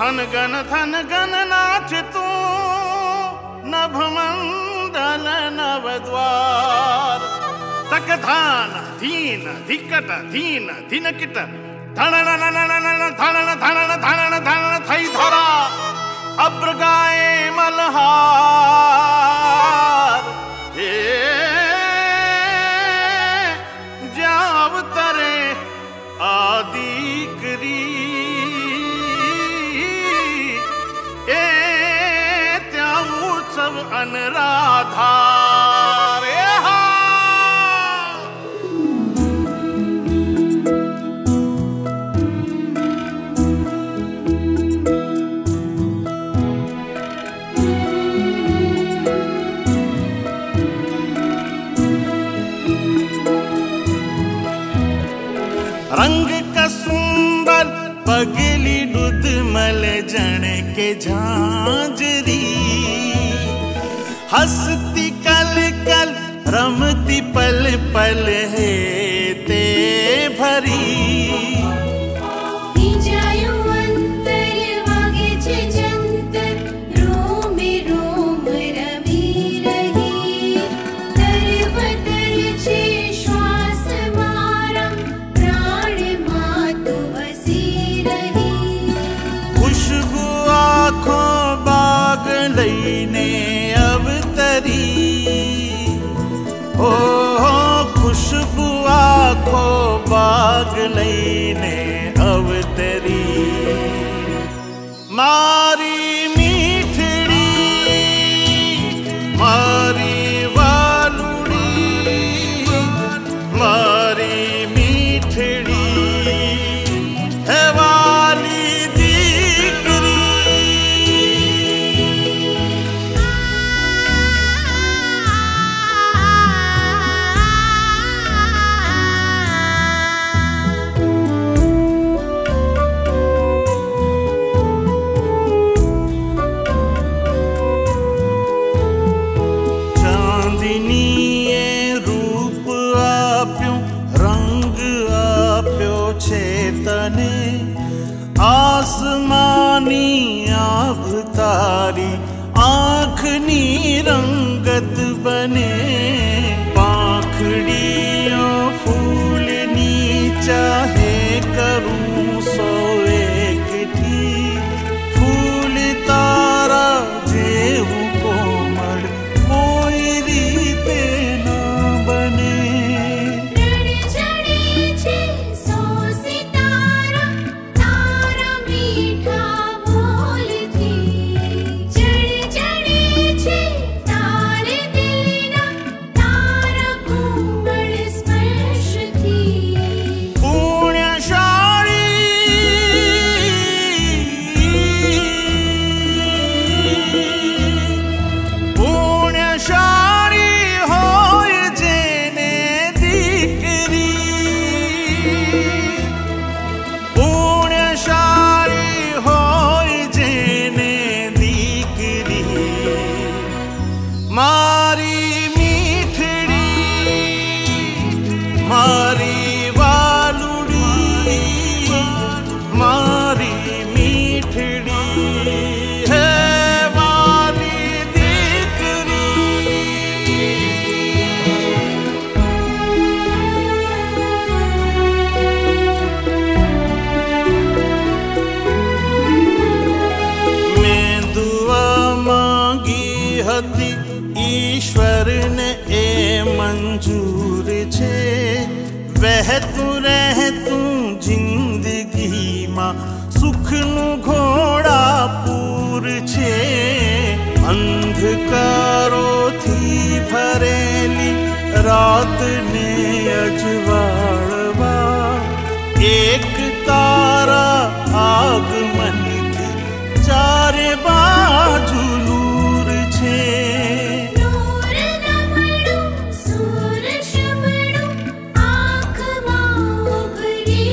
धन गण नाच तू नभमंडल नवद्वार तक धान धीन धिकट धीन धिनकिट धनन थई धरा अब्र गाए मलहार हे जाव तरे आदि करी सब अनराधार रंग का सुंदर पगली दुधमल जन के झांझरी हंसती कल कल रमती पल पल है ते भरी खुशबू आँखों बाग लईने हो खुशबू आँखों बाग लईने अवतरी मारी मीठड़ी मारी वालुड़ी मारी मीठड़ी है वाली चेतने आसमानी आभतारी आँखनी रंगत बने पाखड़ियों फूलनी चाहे करूं सो एक थी फूल तारा जेहू कोमल कोई रीते ना बने मारी मीठड़ी मारी वालुड़ी मारी मीठड़ी है वाली दीकरी मैं दुआ मांगी हती ईश्वर ने ए मंजूर छे वह तू रह तू जिंदगी मां सुख नु घोड़ा पूर छे अंधकारो थी भरेली रात ने अजवाड़वा एक तारा आगमन थी चारे बाजू नूर छे सूर शमणु आँख मां उभरी